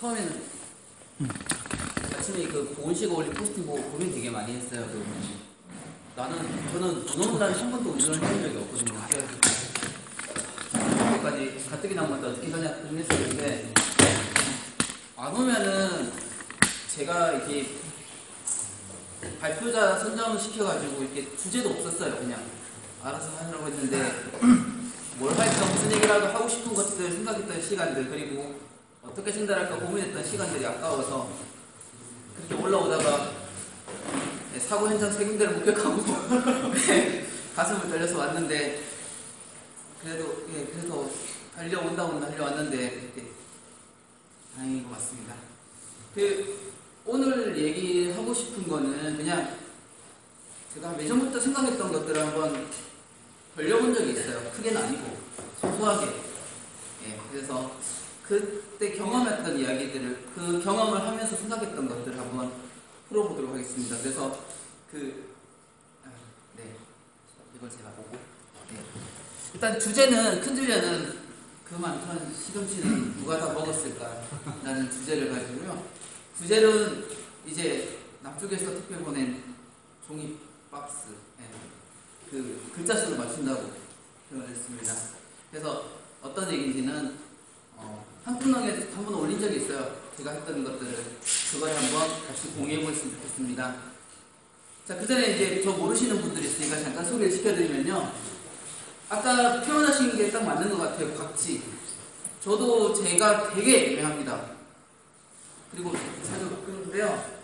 처음에는 아침에 그 고은 씨가 올린 포스팅 보고 고민 되게 많이 했어요. 저는 운동을 한 번도 운전을 해본 적이 없거든요. 그래가지고 까지 가뜩이나 한 번도 어떻게 하냐 고민했었는데, 안 오면은 제가 이렇게 발표자 선정시켜가지고 이렇게 주제도 없었어요. 그냥 알아서 하느라고 했는데, 뭘 할까 무슨 얘기라도 하고 싶은 것들 생각했던 시간들, 그리고 어떻게 전달할까 고민했던 시간들이 아까워서 그렇게 올라오다가 사고 현장 세 군데를 목격하고 가슴을 떨려서 왔는데, 그래도 달려왔는데 다행인 것 같습니다. 오늘 얘기하고 싶은 거는 그냥 제가 예전부터 생각했던 것들을 한번 벌려본 적이 있어요. 크게는 아니고 소소하게. 그래서 그때 경험했던 이야기들을, 그 경험을 하면서 생각했던 것들을 한번 풀어보도록 하겠습니다. 그래서 이걸 제가 보고, 일단 주제는, 큰 주제는 그 많던 시금치는 누가 다 먹었을까 라는 주제를 가지고요. 주제는 이제 남쪽에서 택배 보낸 종이 박스, 그 글자 수를 맞춘다고 표현했습니다. 그래서 어떤 얘기인지는 한국농에 한번 올린 적이 있어요. 제가 했던 것들을, 그걸 한번 같이 공유해 보셨으면 좋겠습니다. 자, 그 전에 이제 저 모르시는 분들이 있으니까 잠깐 소개를 시켜드리면요. 아까 표현하신 게 딱 맞는 것 같아요. 각지. 저도 제가 되게 애매합니다. 그리고 자주 그런데요.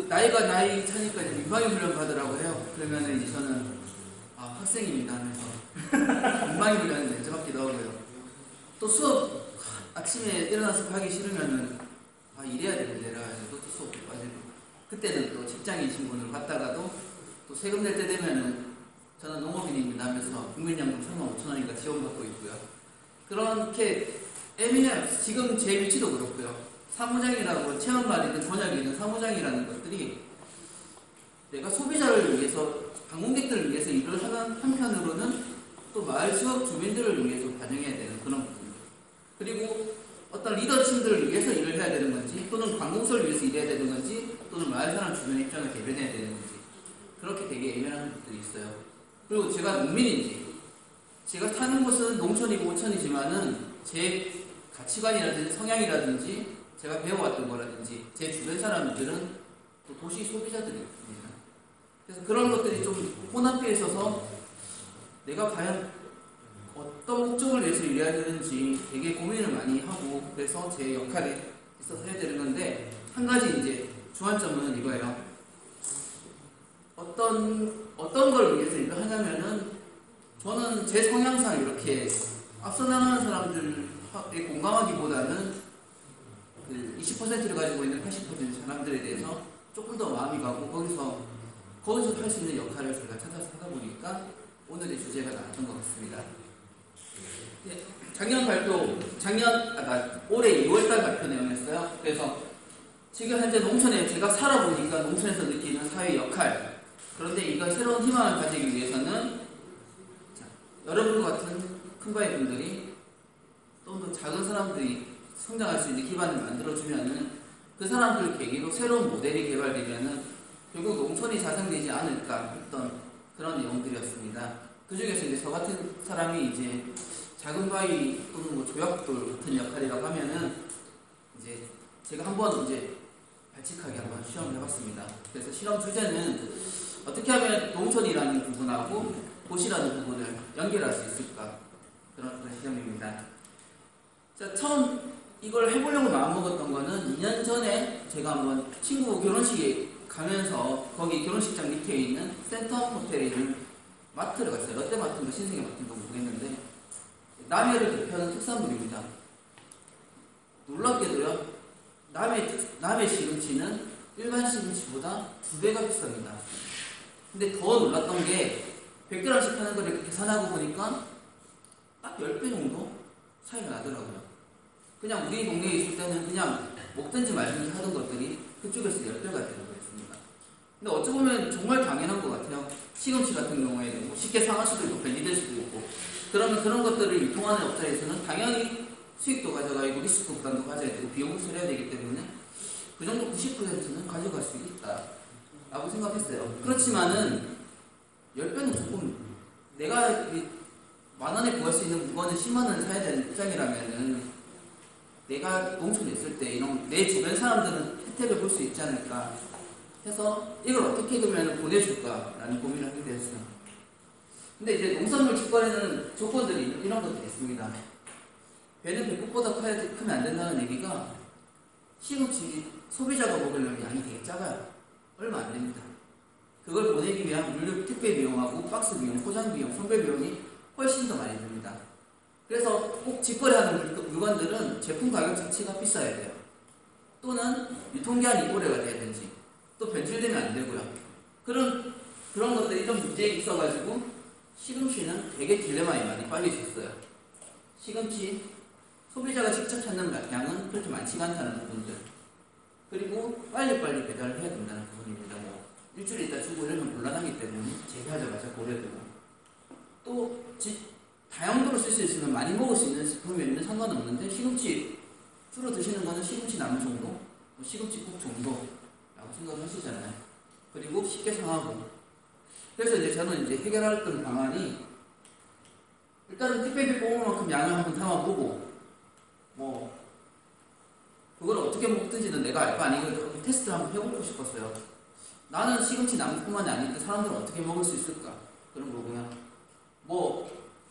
나이가 나이 차니까 이제 민방위 훈련 받으라고 해요. 그러면 이제 저는 학생입니다 하면서 민방위 훈련을 렌즈 받기도 하고요. 또 수업 아침에 일어나서 가기 싫으면은 이래야 되는데 이래가지고 또 수업 빠지고, 그때는 또 직장인 신분을 받다가도 또 세금 낼 때 되면은 저는 농업인입니다 하면서 국민연금 35,000원인가 지원받고 있고요. 그렇게 애매해요. 지금 제 위치도 그렇고요. 사무장이라고 체험관이든 번역이든 사무장이라는 것들이 내가 소비자를 위해서, 방문객들을 위해서 일을 하는 한편으로는 또 마을 지역 주민들을 위해서 반영해야 되는 그런 부분입니다. 그리고 어떤 리더층들을 위해서 일을 해야 되는 건지, 또는 관공서를 위해서 일해야 되는 건지, 또는 마을 사람 주변의 입장을 대변해야 되는 건지, 그렇게 되게 애매한 것들이 있어요. 그리고 제가 농민인지, 제가 사는 곳은 농촌이고 오천이지만은 제 가치관이라든지 성향이라든지 제가 배워왔던 거라든지 제 주변 사람들은 또 도시 소비자들입니다. 그래서 그런 것들이 좀 혼합되어 있어서 내가 과연 어떤 목적을 위해서 일해야 되는지 되게 고민을 많이 하고, 그래서 제 역할에 있어서 해야 되는 건데, 한 가지 이제 주안점은 이거예요. 어떤 걸 위해서 일을 하냐면은, 저는 제 성향상 이렇게 앞서 나가는 사람들에 공감하기보다는 그 20%를 가지고 있는 80% 사람들에 대해서 조금 더 마음이 가고, 거기서 할 수 있는 역할을 제가 찾아서 하다 보니까 오늘의 주제가 나왔던 것 같습니다. 올해 2월달 발표 내용이었어요. 그래서 지금 현재 농촌에 제가 살아보니까 농촌에서 느끼는 사회 역할, 그런데 이걸 새로운 희망을 가지기 위해서는 여러분과 같은 큰바위 분들이, 또 작은 사람들이 성장할 수 있는 기반을 만들어주면은, 그 사람들 계기로 새로운 모델이 개발되면은 결국 농촌이 자생되지 않을까 했던 그런 내용들이었습니다. 그 중에서 이제 저 같은 사람이 이제 작은 바위 또는 뭐 조약돌 같은 역할이라고 하면은, 이제 제가 한번 이제 발칙하게 한번 시험을 해봤습니다. 그래서 실험 주제는 어떻게 하면 농촌이라는 부분하고 도시라는 부분을 연결할 수 있을까, 그런 시험입니다. 자, 처음 이걸 해보려고 마음먹었던 거는 2년 전에 제가 한번 친구 결혼식에 가면서 거기 결혼식장 밑에 있는 센터 호텔에 있는 마트를 갔어요. 롯데마트인가 신세계 마트인가 모르겠는데, 남해를 대표하는 특산물입니다. 놀랍게도요, 남해 시금치는 일반 시금치보다 2배가 비쌉니다. 근데 더 놀랐던 게 100g씩 파는 걸 이렇게 계산하고 보니까 딱 10배 정도 차이가 나더라고요. 그냥 우리 동네에 있을 때는 그냥 먹든지 말든지 하던 것들이 그쪽에서 10배가 되는 거였습니다. 근데 어찌 보면 정말 당연한 것 같아요. 시금치 같은 경우에는 뭐 쉽게 상할 수도 있고 변이될 수도 있고, 그러면 그런 것들을 유통하는 업자에서는 당연히 수익도 가져가고 리스크 부담도 가져야 되고 비용을 처리해야 되기 때문에 그 정도 90%는 가져갈 수 있다 라고 생각했어요. 그렇지만은 10배는 조금 내가 10,000원에 구할 수 있는 물건을 100,000원을 사야 되는 입장이라면은 내가 농촌에 있을 때 이런 내 주변 사람들은 혜택을 볼 수 있지 않을까 해서 이걸 어떻게 그러면 보내줄까라는 고민을 하게 되었어요. 근데 이제 농산물 직거래는 조건들이 이런 것들이 있습니다. 배는 배꼽보다 크면 안 된다는 얘기가 시금치 소비자가 먹으려면 양이 되게 작아요. 얼마 안 됩니다. 그걸 보내기 위한 물류 택배 비용하고 박스 비용, 포장 비용, 선별 비용이 훨씬 더 많이 듭니다. 그래서 꼭 직거래하는 물건들은 제품 가격 자체가 비싸야 돼요. 또는 유통기한이 오래가 돼야되는지 또 변질되면 안 되고요. 그런 것들 이런 문제에 있어가지고 시금치는 되게 딜레마에 많이 빠지셨어요. 시금치 소비자가 직접 찾는 양은 그렇게 많지가 않다는 부분들, 그리고 빨리빨리 배달을 해야 된다는 부분입니다. 뭐 일주일 있다 주고 이러면 곤란하기 때문에 재배하자마자 버려야 되고, 또 다용도로 쓸 수 있으면 많이 먹을 수 있는 식품이면 상관없는데 시금치 주로 드시는 거는 시금치 나물 정도, 뭐 시금치국 정도라고 생각을 하시잖아요. 그리고 쉽게 상하고. 그래서 이제 저는 이제 해결했던 방안이 일단은 택배비 뽑을 만큼 양을 한번 담아보고 뭐 그걸 어떻게 먹든지는 내가 알 거 아니고 테스트를 한번 해보고 싶었어요. 나는 시금치 나물뿐만이 아닌데 사람들은 어떻게 먹을 수 있을까 그런 거고요. 뭐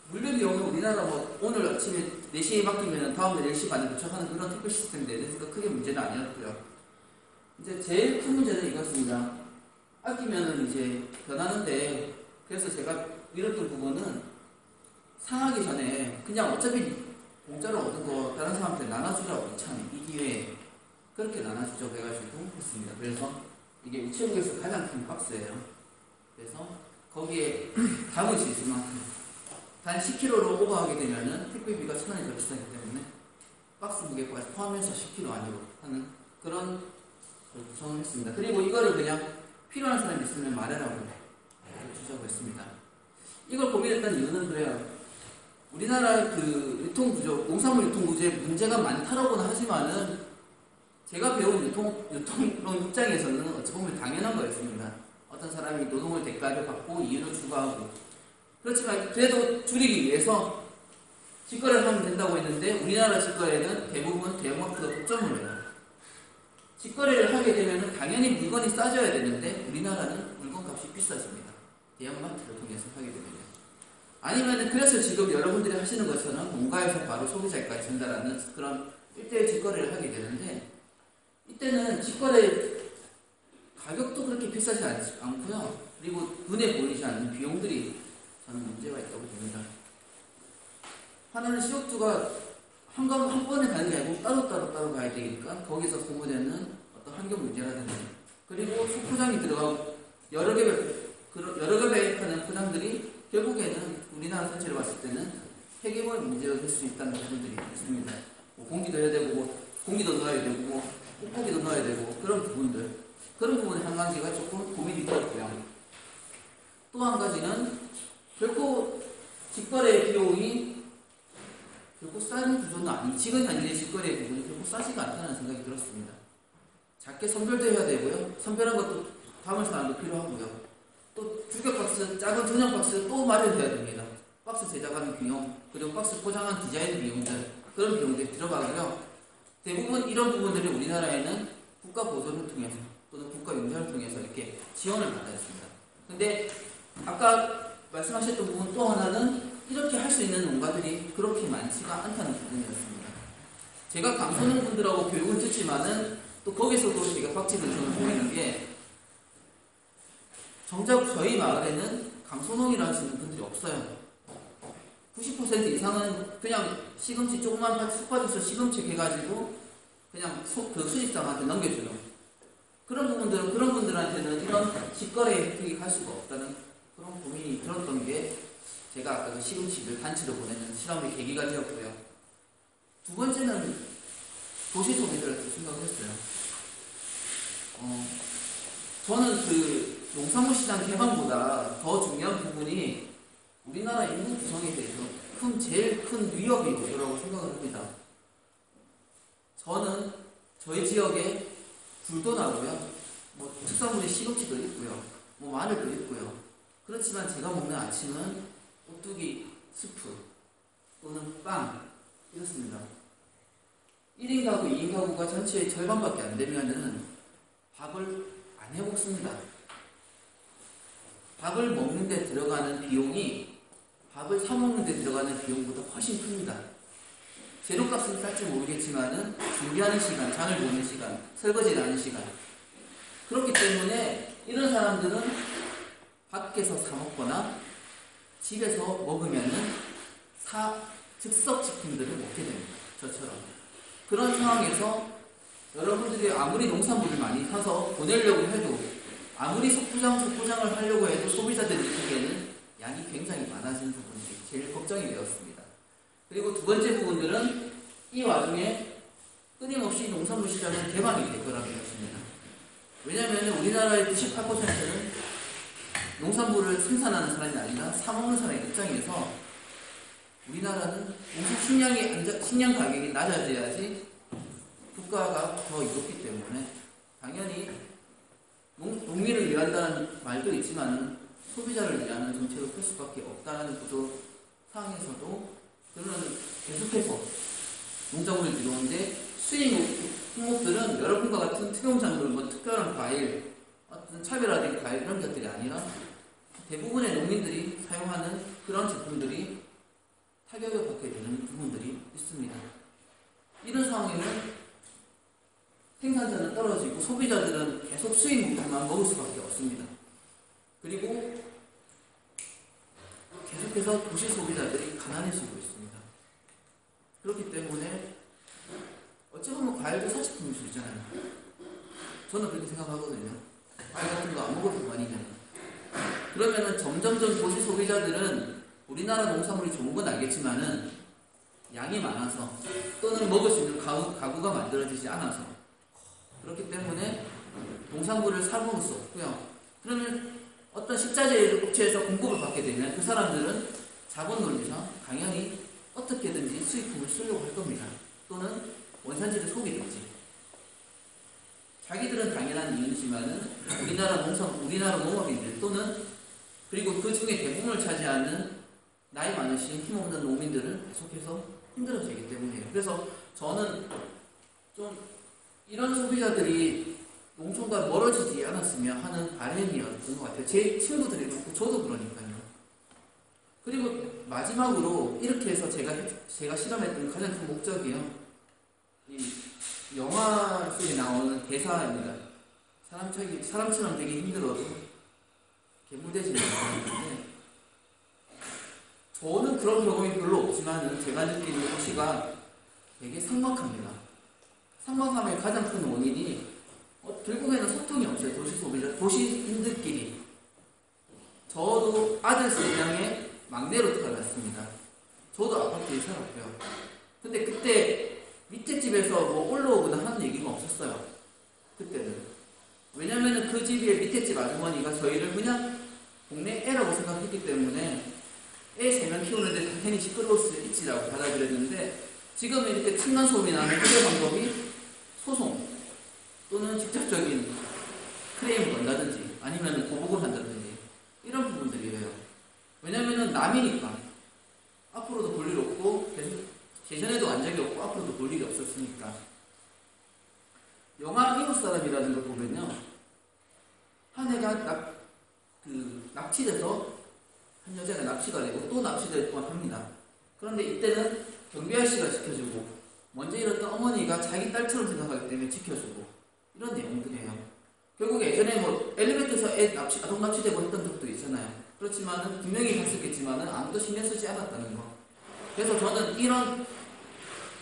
물류 비용은 우리나라 뭐 오늘 아침에 4시에 맡기면 다음날 10시 반에 도착하는 그런 택배 시스템이 되니까 크게 문제는 아니었고요. 이제 제일 큰 문제는 이것입니다. 아끼면은 이제 변하는데, 그래서 제가 이랬던 부분은 상하기 전에 그냥 어차피 공짜로 얻은 거 다른 사람한테 나눠주라고, 참 이 기회에 그렇게 나눠주자고 해가지고 했습니다. 그래서 이게 우체국에서 가장 큰 박스예요. 그래서 거기에 담을 수 있을 만큼 단 10kg로 오버하게 되면은 택배비가 1,000원이 더 비싸기 때문에 박스 무게까지 포함해서 10kg 아니고 하는 그런 걸 구성을 했습니다. 그리고 이거를 그냥 필요한 사람이 있으면 말해라고 주자고 했습니다. 이걸 고민했던 이유는 그래요. 우리나라 그 유통구조, 농산물 유통구조에 문제가 많다라고는 하지만은 제가 배운 유통론 입장에서는 어찌 보면 당연한 거였습니다. 어떤 사람이 노동을 대가를 받고 이윤을 추구하고, 그렇지만 그래도 줄이기 위해서 직거래를 하면 된다고 했는데 우리나라 직거래는 대부분 대형마트가 독점을 해요. 직거래를 하게 되면 당연히 물건이 싸져야 되는데 우리나라는 물건값이 비싸집니다. 대형마트를 통해서 하게 되면요. 아니면 그래서 지금 여러분들이 하시는 것처럼 농가에서 바로 소비자까지 전달하는 그런 1대1 직거래를 하게 되는데, 이때는 직거래 가격도 그렇게 비싸지 않고요. 그리고 눈에 보이지 않는 비용들이 저는 문제가 있다고 봅니다. 하나는 CO2가 한 번에 가는 게 아니고 따로 가야 되니까 거기서 소모되는 어떤 환경 문제라든지, 그리고 소포장이 들어가고 여러 개 배합하는 포장들이 결국에는 우리나라 전체를 봤을 때는 폐기물 문제가 될 수 있다는 부분들이 있습니다. 뭐 공기도 해야 되고, 공기도 넣어야 되고, 뭐 뽁뽁이도 넣어야 되고, 그런 부분의 한 가지가 조금 고민이 되었고요. 또 한 가지는 결코 직거래 비용이 결코 싼 구조는 아니, 지금 현재 직거래 부분이 결코 싸지가 않다는 생각이 들었습니다. 작게 선별도 해야 되고요. 선별한 것도 담을 사람도 필요하고요. 또 주격 박스, 작은 전용 박스 또 마련해야 됩니다. 박스 제작하는 비용, 그리고 박스 포장한 디자인 비용들, 그런 비용들이 들어가고요. 대부분 이런 부분들이 우리나라에는 국가 보조를 통해서 또는 국가 융자를 통해서 이렇게 지원을 받아야 했습니다. 근데 아까 말씀하셨던 부분 또 하나는 이렇게 할 수 있는 농가들이 그렇게 많지가 않다는 부분이었습니다. 제가 강소농분들하고 교육을 듣지만은 또 거기서도 제가 박치는 점을 보이는 게, 정작 저희 마을에는 강소농이라 하시는 분들이 없어요. 90% 이상은 그냥 시금치 조그만 쑥밭에서 시금치 해가지고 그냥 그 수집장한테 넘겨줘요. 그런 분들한테는 이런 직거래 혜택이 갈 수가 없다는 그런 고민이 들었던 게 제가 아까 그 시금치를 단체로 보내는 실험의 계기가 되었고요. 두 번째는 도시 소비자를 생각을 했어요. 저는 그 농산물 시장 개방보다 더 중요한 부분이 우리나라 인구 구성에 대해서 제일 큰 위협이 되더라고 생각을 합니다. 저는 저희 지역에 굴도 나고요. 뭐 특산물이 시금치도 있고요. 뭐 마늘도 있고요. 그렇지만 제가 먹는 아침은 오뚜기 스프 또는 빵 이렇습니다. 1인 가구, 2인 가구가 전체의 절반밖에 안 되면은 밥을 안 해먹습니다. 밥을 먹는 데 들어가는 비용이 밥을 사 먹는 데 들어가는 비용보다 훨씬 큽니다. 재료값은 쌀지 모르겠지만은 준비하는 시간, 장을 보는 시간, 설거지를 하는 시간. 그렇기 때문에 이런 사람들은 밖에서 사 먹거나 집에서 먹으면은 즉석 식품들을 먹게 됩니다. 저처럼. 그런 상황에서 여러분들이 아무리 농산물을 많이 사서 보내려고 해도 아무리 속포장을 하려고 해도 소비자들이 느끼기에는 양이 굉장히 많아지는 부분이 제일 걱정이 되었습니다. 그리고 두 번째 부분들은 이 와중에 끊임없이 농산물 시장은 개방이 될 거라고 믿습니다. 왜냐하면 우리나라의 98%는 농산물을 생산하는 사람이 아니라 사먹는 사람의 입장에서 우리나라는 식량 가격이 낮아져야지 국가가 더 이롭기 때문에 당연히 농민을 위한다는 말도 있지만 소비자를 위하는 정책을 펼 수밖에 없다는 구조 상황에서도 그러면 계속해서 농작물이 들어오는데 수입 품목들은 여러분과 같은 특용작물, 뭐 특별한 과일, 어떤 차별화된 과일 이런 것들이 아니라 대부분의 농민들이 사용하는 그런 제품들이 타격을 받게 되는 부분들이 있습니다. 이런 상황에는 생산자는 떨어지고 소비자들은 계속 수입 물품만 먹을 수밖에 없습니다. 그리고 계속해서 도시 소비자들이 가난해지고 있습니다. 그렇기 때문에 어찌 보면 과일도 사치품일 수 있잖아요. 저는 그렇게 생각하거든요. 과일 같은 거 안 먹어도 그만이잖아요. 그러면은 점점점 도시 소비자들은 우리나라 농산물이 좋은 건 알겠지만은 양이 많아서 또는 먹을 수 있는 가구가 만들어지지 않아서 그렇기 때문에 농산물을 사 먹을 수 없고요. 그러면 어떤 식자재 업체에서 공급을 받게 되면 그 사람들은 자본 논리상 당연히 어떻게든지 수입품을 쓰려고 할 겁니다. 또는 원산지를 속이든지. 자기들은 당연한 이유지만은 우리나라 농업인들 또는 그리고 그 중에 대부분을 차지하는 나이 많으신 힘없는 농민들은 계속해서 힘들어지기 때문이에요. 그래서 저는 좀 이런 소비자들이 농촌과 멀어지지 않았으면 하는 바람이었던 것 같아요. 제 친구들이 그렇고 저도 그러니까요. 그리고 마지막으로 이렇게 해서 제가 실험했던 가장 큰 목적이요. 이 영화 속에 나오는 대사입니다. 사람처럼 되기 힘들어도 개무대지는 않는데 저는 그런 경험이 별로 없지만 제가 느끼는 도시가 되게 삭막합니다. 삭막함의 가장 큰 원인이 결국에는 소통이 없어요. 도시 소비자, 도시인들끼리. 저도 아들 3명의 막내로 태어났습니다. 저도 아파트에 살았고요. 근데 그때 밑에 집에서 뭐 올라오거나 하는 얘기가 없었어요. 그때는. 왜냐면은 그 집의 밑에 집 아주머니가 저희를 그냥 동네 애라고 생각했기 때문에 애 3명 키우는데 당연히 시끄러울 수 있지라고 받아들였는데 지금은 이렇게 층간소음이 나는 해결 방법이 소송 또는 직접적인 크레임을 건다든지 아니면 보복을 한다든지 이런 부분들이에요. 왜냐면은 남이니까 앞으로도 볼 일 없고 예전에도 안 적이 없고 앞으로도 볼 일이 없었으니까. 영화 미국 사람이라는 걸 보면요, 한 애가 납치돼서 한 여자가 납치가 되고 또 납치될 뻔합니다. 그런데 이때는 경비 아저씨가 지켜주고 먼저 잃었던 어머니가 자기 딸처럼 생각하기 때문에 지켜주고 이런 내용들이에요. 결국 예전에 뭐 엘리베이터에서 아동 납치되고 했던 적도 있잖아요. 그렇지만은 분명히 봤었겠지만은 아무도 신경 쓰지 않았다는 거. 그래서 저는 이런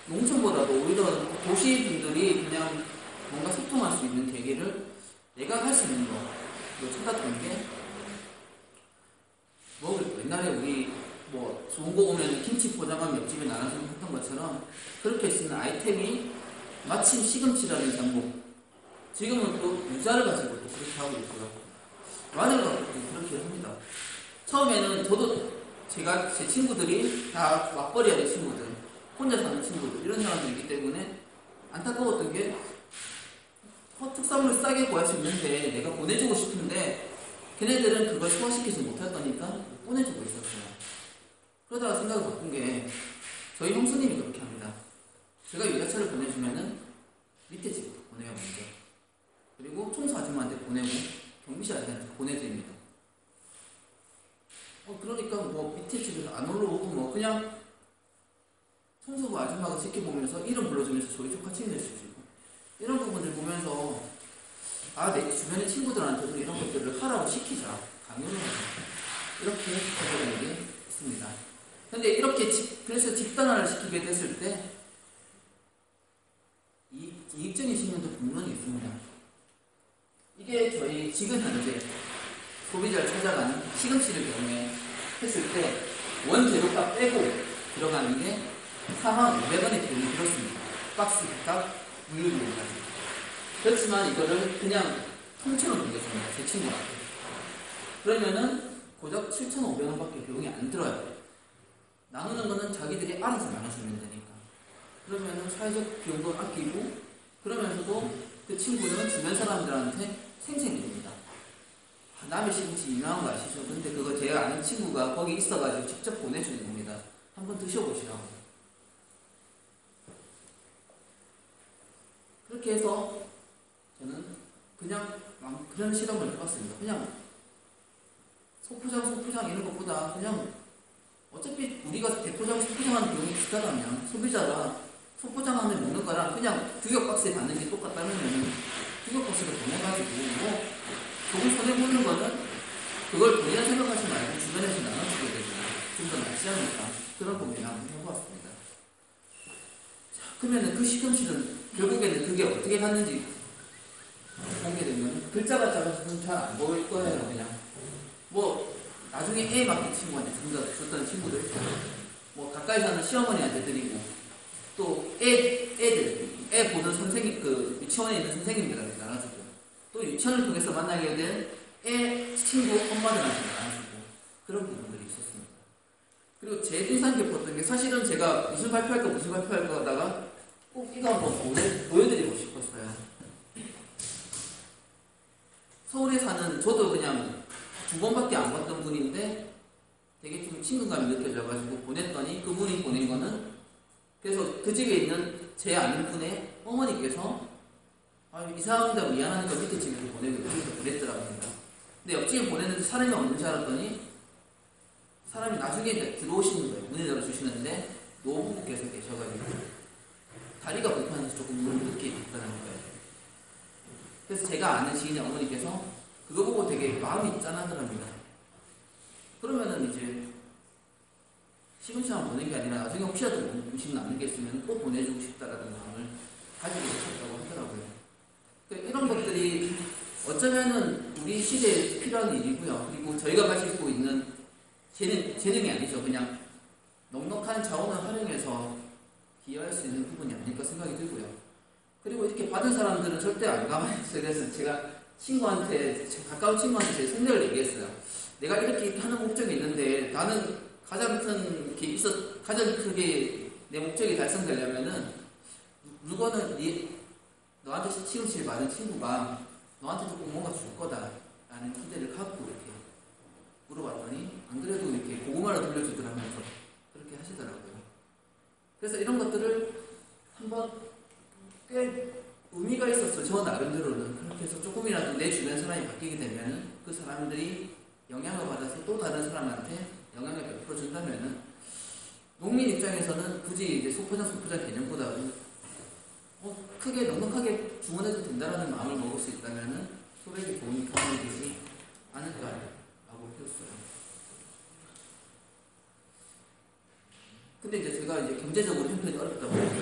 농촌보다도 오히려 도시 분들이 그냥 뭔가 소통할 수 있는 계기를 내가 할 수 있는 거 찾았던 게 옛날에 우리 뭐 좋은 거 오면 김치 포장한 옆집에 나눠서 했던 것처럼 그렇게 쓰는 아이템이 마침 시금치라는 장목, 지금은 또 유자를 가지고 또 그렇게 하고 있고요. 마늘 가지고 그렇게 합니다. 처음에는 저도 제 친구들이 다 맞벌이 하는 친구들, 혼자 사는 친구들, 이런 사람들이기 때문에 안타까웠던 게 특산물을 싸게 구할 수 있는데 내가 보내주고 싶은데 걔네들은 그걸 소화시키지 못할 거니까 보내주고 있었어요. 그러다가 생각을 바꾼 게 저희 형수님이 그렇게 합니다. 제가 유자차를 보내주면은 밑에 집부터 보내요 먼저. 그리고 청소 아줌마한테 보내고 경비실 아저씨한테 보내드립니다. 그러니까 뭐 밑에 집에서 안 올라오고 뭐 그냥 청소부 아줌마가 지켜보면서 이름 불러주면서 저희 조카 책임질 수 있고 이런 부분을 보면서 내 주변의 친구들한테도 이런 것들을 하라고 시키자, 강요를 하자, 이렇게 해보는 게 있습니다. 근데 이렇게 그래서 집단화를 시키게 됐을 때 이익적인 측면도 분명히 있습니다. 이게 저희 지금 현재 소비자를 찾아가는 시금치를 경우에 했을 때 원재료값 빼고 들어가는 게 45,500원의 비용이 들었습니다. 박스 값, 물류비용까지. 그렇지만 이거를 그냥 통째로 넘겼습니다. 제 친구한테. 그러면은 고작 7,500원밖에 비용이 안 들어요. 나누는 거는 자기들이 알아서 나눠주면 되니까. 그러면은 사회적 비용도 아끼고 그러면서도 그 친구는 주변 사람들한테 생생입니다. 남의 시금치 유명한 거 아시죠? 근데 그거 제가 아는 친구가 거기 있어가지고 직접 보내주는 겁니다. 한번 드셔보시라고. 그렇게 해서 저는 그냥 그런 실험을 해봤습니다. 그냥 소포장 이런 것보다 그냥 어차피 우리가 대포장, 소포장하는 비용이 비슷하다면 소비자가 소포장 안에 먹는 거랑 그냥 규격 박스에 받는 게 똑같다면 규격 박스를 보내가지고 뭐 조금 손해보는 거는 그걸 본인이 생각하지 말고 주변에서 나눠주게 되고 좀 더 낫지 않을까 그런 고민을 한번 해보았습니다. 자, 그러면 그 시금치는 결국에는 그게 어떻게 갔는지 보게 되면 글자가 작아서 잘 안 보일 거예요. 그냥 뭐 나중에 애 맡긴 친구한테 줬던 친구도 있고 뭐 가까이 사는 시어머니한테 드리고 또 애 보는 선생님 그 유치원에 있는 선생님들한테 나눠주고 또 유치원을 통해서 만나게 된 애 친구 엄마들한테 나눠주고 그런 부분들이 있었습니다. 그리고 제일 인상 깊었던 게 사실은 제가 무슨 발표할까 하다가 꼭 이거 한번 보여드리고 싶었어요. 서울에 사는 저도 그냥 2번밖에 안 봤던 분인데 되게 좀 친근감이 느껴져가지고 보냈더니 그분이 보낸 거는 그래서 그 집에 있는 제 아는 분의 어머니께서 이상하다 미안하니까 밑에 집으로 보내고 여기서 보냈더라고요. 근데 옆집에 보냈는데 사람이 없는 줄 알았더니 사람이 나중에 들어오시는 거예요. 문을 열어주시는데 노부부께서 계셔가지고 다리가 불편해서 조금 늦게 있다는 거예요. 그래서 제가 아는 지인의 어머니께서 그거 보고 되게 마음이 짠하더랍니다. 그러면은 이제 시금치만 보낸 게 아니라 나중에 혹시라도 음식 남는 게 있으면 꼭 보내주고 싶다라는 마음을 가지고 있었다고 하더라고요. 그러니까 이런 것들이 어쩌면은 우리 시대에 필요한 일이고요. 그리고 저희가 가지고 있는 재능이 아니죠. 그냥 넉넉한 자원을 활용해서 기여할 수 있는 부분이 아닐까 생각이 들고요. 그리고 이렇게 받은 사람들은 절대 안 가만히 있어요. 그래서 제가 가까운 친구한테 제 생각을 얘기했어요. 내가 이렇게 하는 목적이 있는데 나는 가장 크게 내 목적이 달성되려면은 물건은 너한테 시금치를 받은 친구가 너한테도 꼭 뭔가 줄 거다라는 기대를 갖고 이렇게 물어봤더니 안 그래도 이렇게 고구마를 돌려주더라면서 그렇게 하시더라고요. 그래서 이런 것들을 한번 꽤 의미가 있었어요. 저 나름대로는. 그렇게 해서 조금이라도 내 주변 사람이 바뀌게 되면 그 사람들이 영향을 받아서 또 다른 사람한테 영향을 베풀어준다면은 농민 입장에서는 굳이 이제 소포장 개념보다는 크게 넉넉하게 주문해도 된다라는 마음을 먹을 수 있다면은 소비자에게 좋은 경험이 되지 않을까라고 했어요. 근데 이제 제가 이제 경제적으로 형편이 어렵다고 해서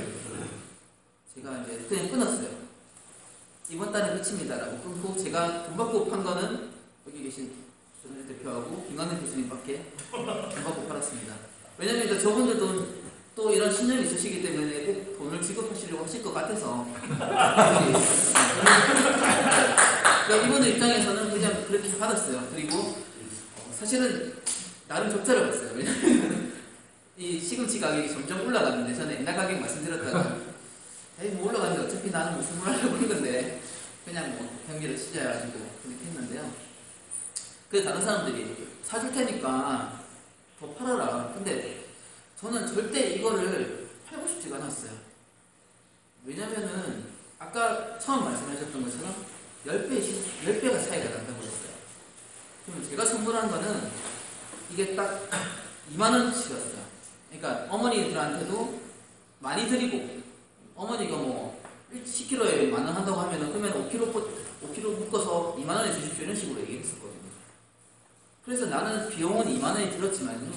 제가 이제 그냥 끊었어요. 이번 달에 끝입니다라고 끊고 제가 돈 받고 판 거는 여기 계신 조선일 대표하고 김광현 교수님밖에 돈 받고 팔았습니다. 왜냐면 이제 저분들도 또 이런 신념이 있으시기 때문에 꼭 돈을 지급하시려고 하실 것 같아서 그러니까 이분들 입장에서는 그냥 그렇게 받았어요. 그리고 사실은 나름 적자를 봤어요. 왜냐면 이 시금치 가격이 점점 올라가는데 저는 옛날 가격 말씀드렸다가 뭐 올라가는데 어차피 나는 뭐 선물하려고 한 건데 그냥 뭐 경기를 치자가지고 그렇게 했는데요. 그래서 다른 사람들이 사줄 테니까 더 팔아라. 근데 저는 절대 이거를 팔고 싶지가 않았어요. 왜냐면은 아까 처음 말씀하셨던 것처럼 10배가 차이가 난다고 했어요. 그러면 제가 선물한 거는 이게 딱 2만원치였어요. 그러니까 어머니들한테도 많이 드리고, 어머니가 뭐 10kg에 10,000원 한다고 하면은 그러면 5kg 묶어서 2만원에 주십시오 이런 식으로 얘기했었거든요. 그래서 나는 비용은 2만원이 들었지만요,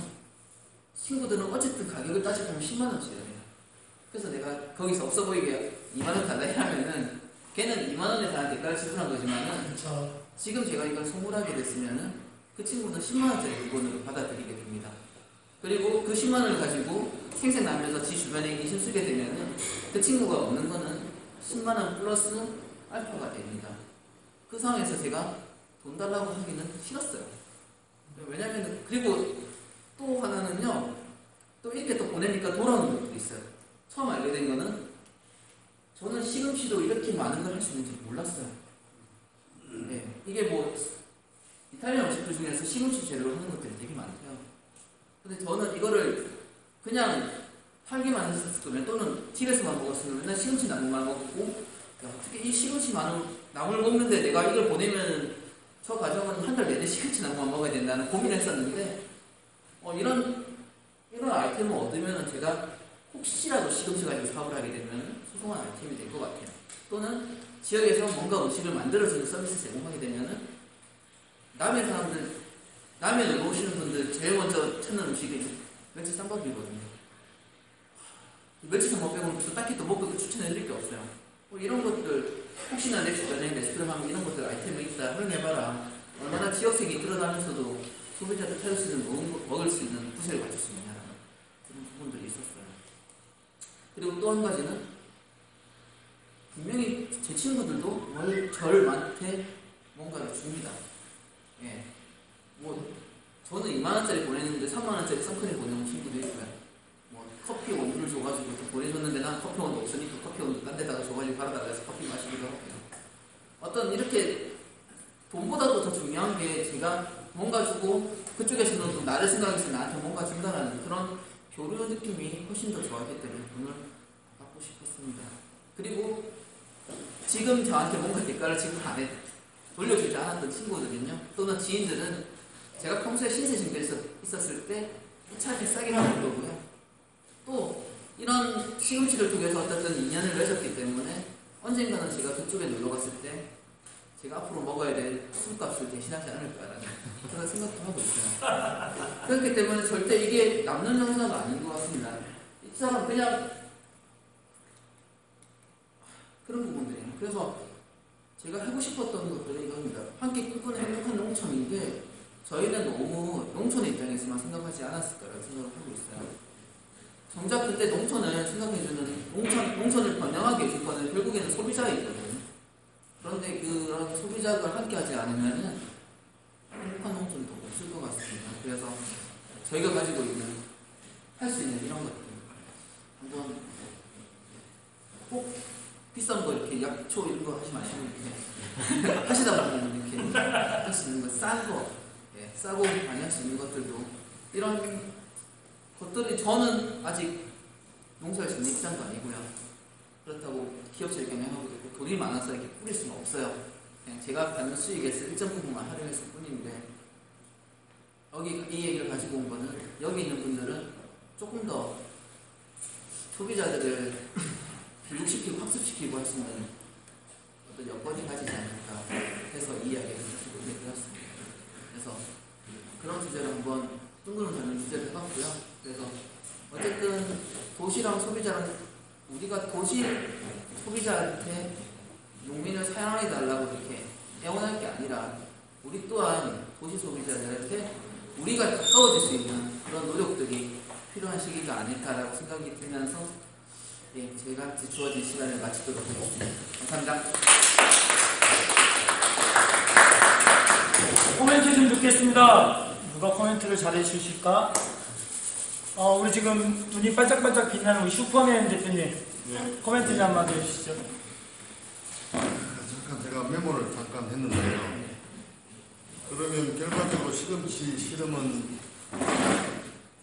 친구들은 어쨌든 가격을 따지면 10만원치예요. 그래서 내가 거기서 없어 보이게 2만원 달라 하면은 걔는 2만원에 대한 대가를 지불한 거지만은 그쵸. 지금 제가 이걸 선물하게 됐으면은 그 친구는 10만원짜리 물건으로 받아들이게 됩니다. 그리고 그 10만원을 가지고 생생나면서 지 주변에 인심 쓰게 되면은 그 친구가 얻는 거는 10만원 플러스 알파가 됩니다. 그 상황에서 제가 돈 달라고 하기는 싫었어요. 왜냐면, 그리고 또 하나는요, 또 이렇게 또 보내니까 돌아오는 것도 있어요. 처음 알게 된 거는 저는 시금치도 이렇게 많은 걸 할 수 있는지 몰랐어요. 네, 이게 뭐 이탈리안 음식들 중에서 시금치 재료로 하는 것들이 되게 많대요. 근데 저는 이거를 그냥 팔기만 했을 거면, 또는 집에서만 먹었으면 맨날 시금치 나물만 먹고, 야, 어떻게 이 시금치 나물 먹는데 내가 이걸 보내면 저 가정은 한 달 내내 시금치 나물만 먹어야 된다는 고민을 했었는데, 이런 아이템을 얻으면 제가 혹시라도 시금치 가지고 사업을 하게 되면 소소한 아이템이 될 것 같아요. 또는 지역에서 뭔가 음식을 만들어주는 서비스 제공하게 되면은 남해 놀러 오시는 분들 제일 먼저 찾는 음식이 멸치 쌈밥이거든요. 멸치 쌈밥 빼고는 또 딱히 또 먹고 추천해드릴 게 없어요. 뭐 이런 것들, 혹시나 내 주변에 레시피를 하면 이런 것들 아이템이 있다 활용해봐라. 얼마나 지역색이 드러나면서도 소비자들 찾을 수 있는, 먹을 수 있는 구색을 갖출 수 있냐라는 그런 부분들이 있었어요. 그리고 또 한 가지는, 분명히 제 친구들도 저한테 뭔가를 줍니다. 예. 뭐, 저는 2만원짜리 보냈는데 3만원짜리 선크림 보내는 친구도 있고요. 뭐, 커피 원두를 줘가지고 또 보내줬는데 난 커피 원두 없으니까 커피 원두 딴 데다가 줘가지고 갈아달라 해서 커피 마시기도 하고요. 어떤 이렇게 돈보다도 더 중요한 게, 제가 뭔가 주고 그쪽에서는 또 나를 생각해서 나한테 뭔가 준다는 그런 교류 느낌이 훨씬 더 좋았기 때문에 돈을 받고 싶었습니다. 그리고 지금 저한테 뭔가 대가를 지금 안 돌려주지 않았던 친구들은요, 또는 지인들은 제가 평소에 신세진대에서 있었을 때 차라리 싸게 받을 거고요. 또 이런 시금치를 통해서 어떤 인연을 맺었기 때문에 언젠가는 제가 그쪽에 놀러 갔을 때 제가 앞으로 먹어야 될 술값을 대신하지 않을까라는 그런 생각도 하고 있어요. 그렇기 때문에 절대 이게 남는 형사가 아닌 것 같습니다. 이 사람 그냥 그런 부분들이에요. 그래서 제가 하고 싶었던 것들은 이겁니다. 함께 꿈꾸는 행복한 농촌인데 저희는 너무 농촌의 입장에서만 생각하지 않았을 거라고 생각을 하고 있어요. 정작 그때 농촌을 생각해주는, 농촌을 번영하게 해줄 거는 결국에는 소비자이거든요. 그런데 그런 소비자가 함께 하지 않으면 행복한 농촌도 없을 것 같습니다. 그래서 저희가 가지고 있는, 할 수 있는 이런 것들 한번 꼭 비싼 거 이렇게 약초 이런 거 하지 마시고 이렇게 하시다 보면 이렇게 할 수 있는 거, 싼 거, 예, 싸고 많이 할 수 있는 것들도, 이런 것들이, 저는 아직 농사를 짓는 입장도 아니고요. 그렇다고 기업체를 경영하고 있고 돈이 많아서 이렇게 뿌릴 수는 없어요. 그냥 제가 받는 수익에서 일정 부분만 활용했을 뿐인데, 여기 이 얘기를 가지고 온 거는 여기 있는 분들은 조금 더 소비자들을 교육시키고 학습시키고 할 수 있는 어떤 여건이 가지지 않을까 해서 이 이야기를 가지고 드렸습니다. 그래서 그런 주제를 한번 뜬구름 잡는 주제를 해봤고요. 그래서 어쨌든 도시랑 소비자랑, 우리가 도시 소비자한테 농민을 사랑해달라고 이렇게 애원할 게 아니라 우리 또한 도시 소비자들한테 우리가 가까워질 수 있는 그런 노력들이 필요한 시기가 아닐까라고 생각이 들면서, 예, 제가 주어진 시간을 마치도록 하겠습니다. 감사합니다. 코멘트 좀 듣겠습니다. 누가 코멘트를 잘해 주실까? 우리 지금 눈이 반짝반짝 빛나는 우리 슈퍼맨 대표님, 코멘트 좀 한마디 해주시죠. 잠깐 제가 메모를 잠깐 했는데요. 그러면 결과적으로 시금치 실험은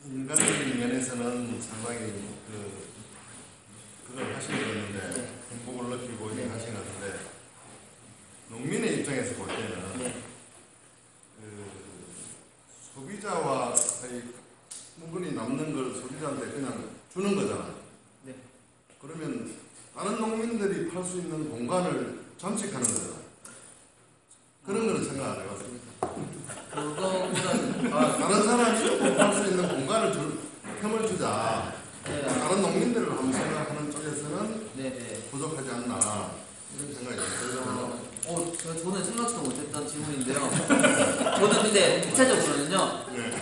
인간적인 면에서는 상당히 그걸 하시는 건데 행복을 느끼고 이렇게 하시는 건데 농민의 입장에서 볼 때는 소비자와 물건이 남는 걸 소비자한테 그냥 주는 거잖아요. 네. 그러면 다른 농민들이 팔 수 있는 공간을 잠식하는 거잖아요. 그런 거는 생각 안 해봤습니다. 그거보다는 다른 사람이 팔 수 있는 공간을 틈을 주자. 네. 다른 농민들을 한번 생각하는 쪽에서는 네네. 부족하지 않나 이런 생각이 들어요. 저는 생각지도 못했던 질문인데요. 저는 근데 구체적으로는요. 네.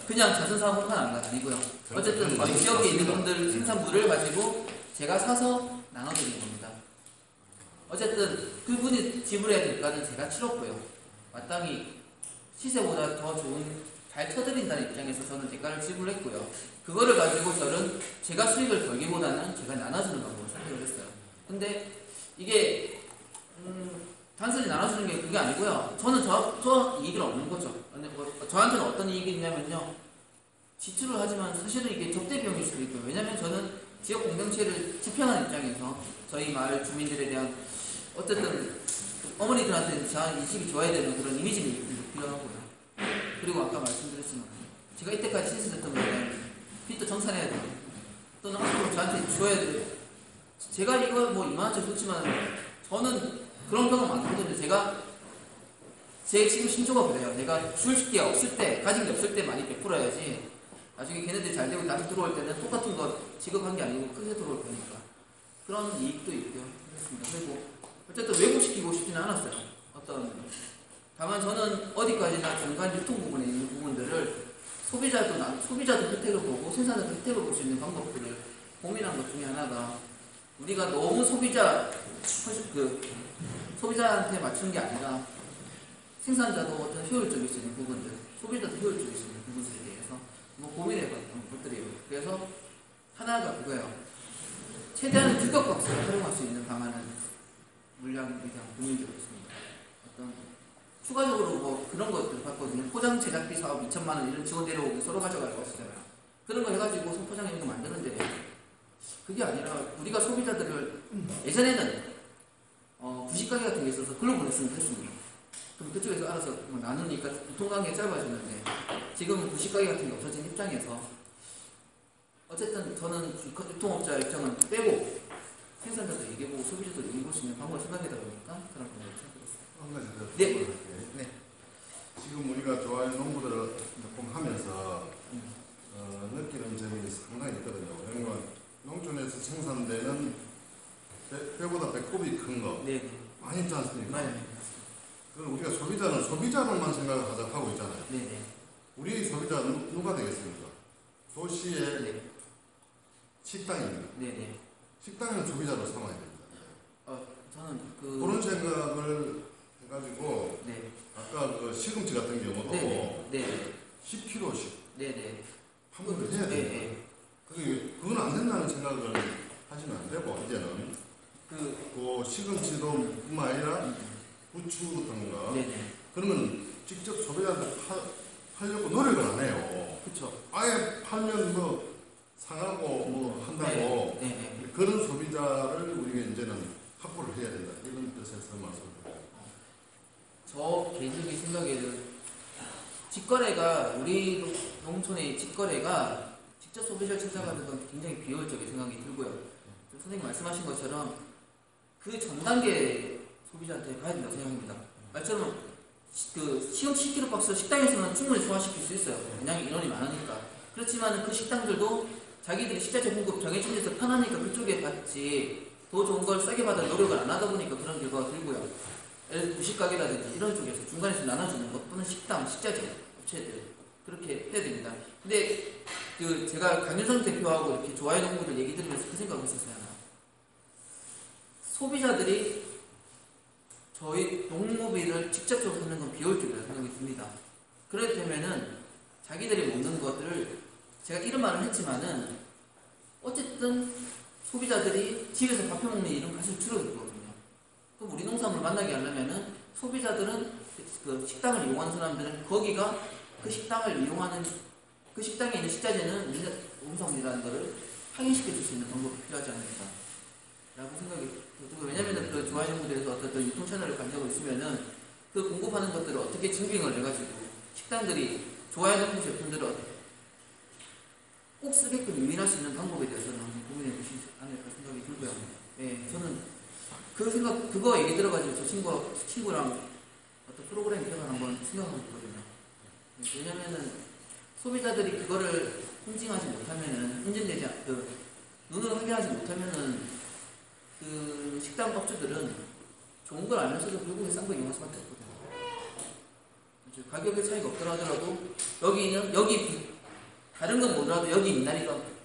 그냥 자선사업은 안 아니고요. 어쨌든 저희 지역에 있는 분들 생산물을 가지고 제가 사서 나눠드리는 겁니다. 어쨌든 그분이 지불해야 될 대가는 제가 치렀고요. 마땅히 시세보다 더 좋은 잘 쳐드린다는 입장에서 저는 대가를 지불했고요. 그거를 가지고 저는 제가 수익을 벌기보다는 제가 나눠주는 방법을 선택을 했어요. 근데 이게 단순히 나눠주는 게 그게 아니고요. 저는 저 이익을 얻는 거죠. 저한테는 어떤 이익이 있냐면요. 지출을 하지만 사실은 이게 접대 비용일 수도 있고요. 왜냐하면 저는 지역 공동체를 지평하는 입장에서 저희 마을 주민들에 대한 어쨌든 어머니들한테는 잘 인식이 좋아야 되는 그런 이미지를 필요하고요. 그리고 아까 말씀드렸지만 제가 이때까지 신세졌던 거는 빚도 정산해야 되고 또는 앞으로 저한테 줘야 돼요. 제가 이거 뭐 2만원짜리 줬지만 저는 그런 경험 많거든요. 제가 제 지금 신조가 그래요. 내가 줄 게 없을 때, 가진 게 없을 때 많이 베풀어야지 나중에 걔네들이 잘 되고 다시 들어올 때는 똑같은 거 지급한 게 아니고 크게 들어올 거니까 그런 이익도 있고요. 그렇습니다. 그리고 어쨌든 왜곡시키고 싶지는 않았어요. 다만 저는 어디까지나 중간 유통 부분에 있는 부분들을 소비자도 혜택을 보고 생산자도 혜택을 볼 수 있는 방법들을 고민한 것 중에 하나가 우리가 너무 소비자한테 맞추는 게 아니라 생산자도 어떤 효율적일 수 있는 부분들, 소비자도 효율적일 수 있는 부분들에 대해서 고민해봤던 것들이에요. 그래서 하나가 그거예요. 최대한 규격박스를 활용할 수 있는 방안은 물량에 대한 고민이 되고 있습니다. 어떤 추가적으로 그런 것들 봤거든요. 포장 제작비 사업 2천만 원 이런 지원 내려오고 서로 가져갈 거 있잖아요. 그런 거 해가지고 손포장 이런 거 만드는데 그게 아니라 우리가 소비자들을 예전에는 부식가게 같은 게 있어서 글로 보냈으면 됐습니다. 그럼 그쪽에서 알아서 나누니까 유통관계가 짧아졌는데 지금은 부식가게 같은 게 없어진 입장에서 어쨌든 저는 유통업자 입장은 빼고 생산자도 얘기해보고 소비자도 얘기해볼 수 있는 방법을 생각하다 보니까 그런 방법을 찾아봤어요. 한 가지 더 네. 네. 지금 우리가 좋아하는 농부들을 조금 하면서 느끼는 점이 상당히 있거든요. 왜냐면 농촌에서 생산되는 배보다 배꼽이 큰 거 많이 있지 않습니까? 네. 그걸 우리가 소비자로만 생각을 하고 있잖아요. 네. 우리 소비자 누가 되겠습니까? 도시의 네. 식당입니다. 네. 식당에는 소비자로 삼아야 됩니다. 저는 그런 생각을 해가지고 네. 아까 그 시금치 같은 경우도 네. 10kg씩 네. 판매를 해야 돼요. 네. 그건 안 된다는 생각을 하시면 안 되고 이제는 그 시금치도 뿐만 아니라 부추 같은 거 그런 건 직접 소비자한테 팔려고 노력을 안 해요. 그렇죠. 아예 팔면 상하고 한다고 그런 소비자를 우리가 이제는 확보를 해야 된다 이런 뜻에서 말씀드립니다. 저 개인적인 생각에는 직거래가 우리 농촌의 직거래가 직접 소비자를 찾아가는 건 굉장히 비효율적인 생각이 들고요. 선생님 말씀하신 것처럼 그 전 단계 소비자한테 가야 된다고 생각합니다. 말처럼 시험 10kg 박스 식당에서는 충분히 소화시킬 수 있어요. 왜냐하면 인원이 많으니까. 그렇지만 그 식당들도 자기들이 식자재 공급 정해진 데서 편하니까 그쪽에 받지 더 좋은 걸 싸게 받을 노력을 안 하다 보니까 그런 결과가 들고요. 예를 들어 부식가게라든지 이런 쪽에서 중간에서 나눠주는 것 또는 식당, 식자재 업체들 그렇게 해야 됩니다. 근데 제가 강윤성 대표하고 이렇게 좋아요 농부들 얘기 들으면서 그 생각을 했었어요. 소비자들이 저희 농무비를 직접적으로 하는 건 비효율적이라고 생각이 듭니다. 그렇다면은 자기들이 먹는 것들을 제가 이런 말을 했지만은 어쨌든 소비자들이 집에서 밥해 먹는 일은 사실 줄어들거든요. 그럼 우리 농산물 만나게 하려면은 소비자들은 그 식당을 이용하는 사람들은 거기가 그 식당을 이용하는 그 식당에 있는 식자재는 우리 농산물이라는 것을 확인시켜 줄 수 있는 방법이 필요하지 않을까 라고 생각이 들고 왜냐면은 그 조화연구대에서 어떤 유통 채널을 가지고 있으면은 그 공급하는 것들을 어떻게 증빙을 해가지고 식당들이 조화연구 제품들을 꼭 쓰게끔 유인할 수 있는 방법에 대해서는 한번 고민해 보시지 않을까 생각이 들고요. 예, 저는 그 생각, 그거 얘기 들어가지고 저 친구랑 어떤 프로그램 개발 한번 생각하고 있거든요. 왜냐면은 소비자들이 그거를 인증하지 못하면은, 인증되지, 눈으로 확인하지 못하면은 그 식당 업주들은 좋은 걸 알면서도 결국에 싼 거 이용할 수밖에 없거든요. 가격의 차이가 없더라 하더라도 여기 다른 건 모르라도 여기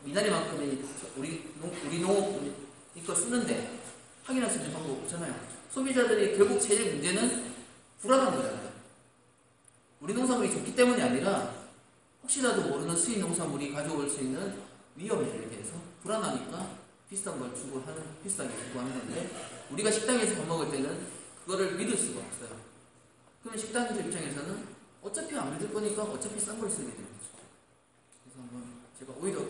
미나리만큼의 우리 농업이 이거 쓰는데 확인할 수 있는 방법 없잖아요. 소비자들이 결국 제일 문제는 불안한 거잖아요. 우리 농산물이 좋기 때문이 아니라 혹시라도 모르는 수입 농산물이 가져올 수 있는 위험에 대해서 불안하니까 비싼 걸 주고 비싸게 주고 하는 건데 우리가 식당에서 밥 먹을 때는 그거를 믿을 수가 없어요. 그러면 식당들 입장에서는 어차피 안 믿을 거니까 어차피 싼 걸 쓰게 되는 거죠. 그래서 한번 제가 오히려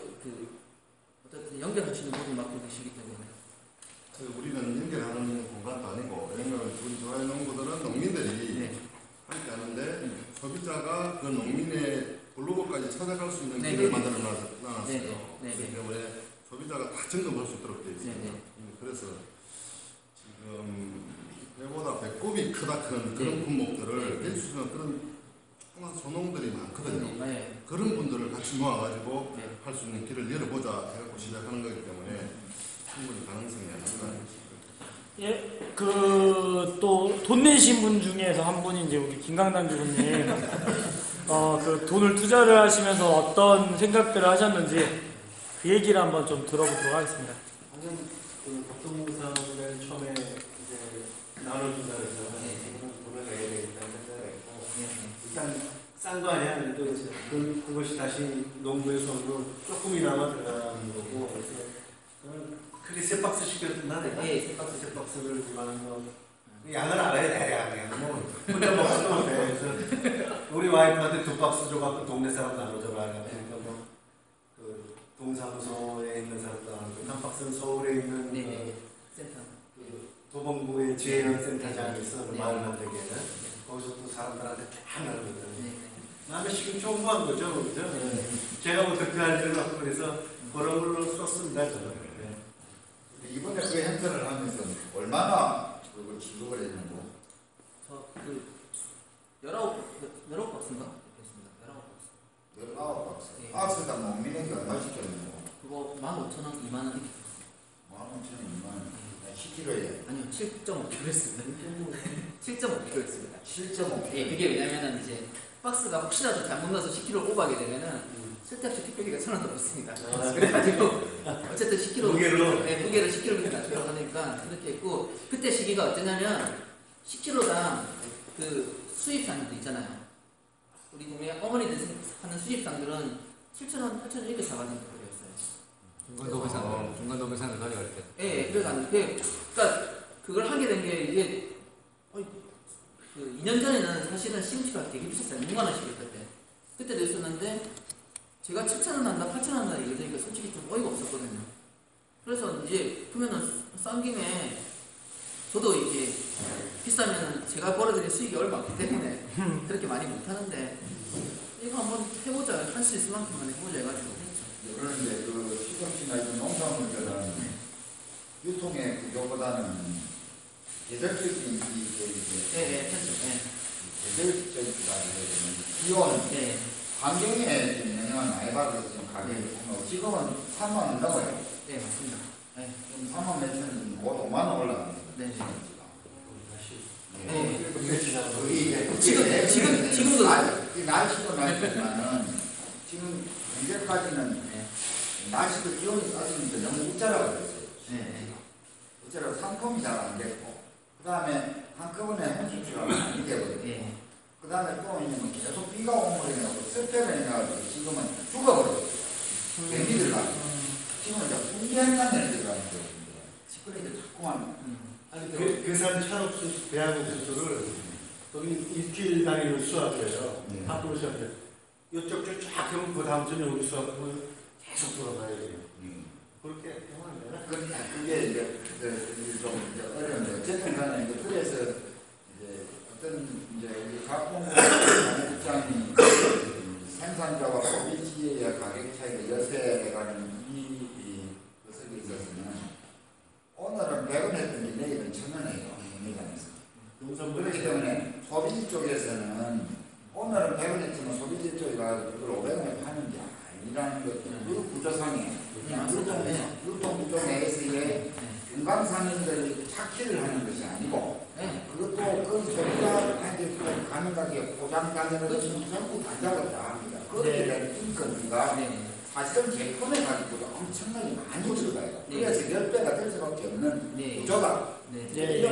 어쨌든 연결하시는 분이 맡고 계시기 때문에 우리는 연결하는 공간도 아니고 왜냐면 우리 조화연구들은 농민들이 네. 함께 하는데 소비자가 그 농민의 블로그까지 찾아갈 수 있는 네, 길을 네. 만들어 놨어요. 네, 네. 그렇기 때문에 소비자가 다 점검할 수 있도록 되어 있습니다. 네, 네. 그래서 지금 배보다 배꼽이 크다 큰 그런 품목들을 내주시는 그런 조그만 소농들이 많거든요. 네. 그런 분들을 같이 모아가지고 네. 할 수 있는 길을 열어보자 해갖고 시작하는 거기 때문에 충분히 가능성이 아닌가. 예, 그 또 돈 내신 분 중에서 한 분이 이제 우리 김강남 교수님, 그 돈을 투자를 하시면서 어떤 생각들을 하셨는지 그 얘기를 한번 좀 들어보도록 하겠습니다. 방금 그 법동사업을 처음에 이제 나눠준다 그래서 돈을 내야 되겠다는 생각을 했고 일단 싼 거 아니야. 그래도 그것이 다시 농부의 손으로 조금이나마 들어가는 거고 그래서 크게 세 박스 시켰나 내가? 네, 세 박스를 이만한 거 양을 알아야 돼. 그냥 뭐 혼자 먹어도 못해. 그래서 우리 와이프한테 2박스 줘갖고 동네 사람 나눠줘라. 그러니까 뭐그 동사무소에 있는 사람도 나누고 한 박스는 서울에 있는 센터. 그 도봉구의 재현 센터장이 있어. 네. 마을 만들기에는 거기서 또 사람들한테 다 나누거든. 네. 나는 지금 좋은 거죠. 그죠? 제가 뭐 득할 일은 없고 그래서 그런 걸로 썼습니다. 저는. 이번에 그 행사를 하면서 얼마나 그걸 지급을 했는고? 저그 19박스인가? 됐습니다. 19박스. 19박스. 네. 박스가 농민에게 얼마 시켰는고? 그거 15,000원, 2만원 이렇게 15,000원, 2만원. 10kg에? 아니요, 7.5kg 했습니다. 7.5kg 했습니다. 7.5kg? 예, 그게 왜냐면은 이제 박스가 혹시라도 잘못 넣어서 10kg 오버하게 되면은 쓸데없이 택배비가 1,000원 더 붙습니다. 그래가지고 어쨌든 10kg 무게로? 네, 무게를 10kg 낮추려고 하니까 그렇게 했고 그때 시기가 어쩌냐면 10kg당 그 수입상도 있잖아요. 우리 국내 어머니들 하는 수입상들은 7,000원, 8,000원 이렇게 사가는 거였어요. 중간도배상을 가져갈 때. 예, 그래가지고 그러니까 그걸 하게 된 게 이게 그 2년 전에는 사실은 시금치가 되게 비쌌어요. 6만 원씩이었을 때. 그때도 있었는데 제가 7,000원 한다, 8,000원 한다 이러니까 솔직히 좀 어이가 없었거든요. 그래서 이제 그러면은 싼 김에 저도 이제 비싸면 제가 벌어들인 수익이 얼마 없기 때문에 그렇게 많이 못하는데 이거 한번 해보자, 할 수 있을 만큼만 해보자 해가지고 했죠. 그런데 그 시금치나 이런 농산물들은 유통의 구조보다는 계절적인 네, 그렇죠. 계절적이다 기온, 네. 환경에 좀 영향을 많이 받아서 지금 가격이 보면 지금은 3만 원 넘어요. 네, 맞습니다. 네. 지금 3만 몇천 곧 5만 원 올라갑니다. 네. 네. 지금도 날씨도 날씨지만은 지금 현재까지는 날씨도 기온이 따지는데 너무 우짜라고 그랬어요. 네. 우짜라고 상품이 잘 안 됐고 그 다음에 한꺼번에 홍수가 많이 되거든요. 네. 그 다음에 또 있는 계속 비가 오므로 해가지고 습해를 해가지고 지금은 죽어버렸어요. 뱀이 들어가고 지금은 이제 풍기한다는 들어가는 거거든요. 그러니까 자꾸만 아니 괴산 창업수 대학원 수술을 거기 일주일 다니는 수업이에요. 네. 학교 수업에 이쪽 쫙 하면 그 다음 주에 우리 수업을 계속 돌아가야 돼요. 그렇게 하면 안 되나? 그게 이제 좀 이제 어려운데 어쨌든 간에 이제 그래서 이제 어떤 이제 우리 가공업장이 생산자와 소비지의 가격 차이가 연쇄가는 이 것에 있어서는 오늘은 100원 했더니 내일은 1000원이에요. 매장에서. 그렇기 때문에 소비지 쪽에서는 오늘은 100원 했지만 소비지 쪽이 가서 그걸 500원에 파는 게 아니라는 것도 그 구조상에 그냥 유통 구조 내에서의 금강산인들이 착취를 하는 것이 아니고 그것도 그 소비자한테 가는 가격에 포장가격을 전부 다 잡았다 합니다. 그렇게 된 인건비가 사실은 제품의 가격보다 엄청나게 많이 들어가요. 그래서 10배가 될 수밖에 없는 구조가 이런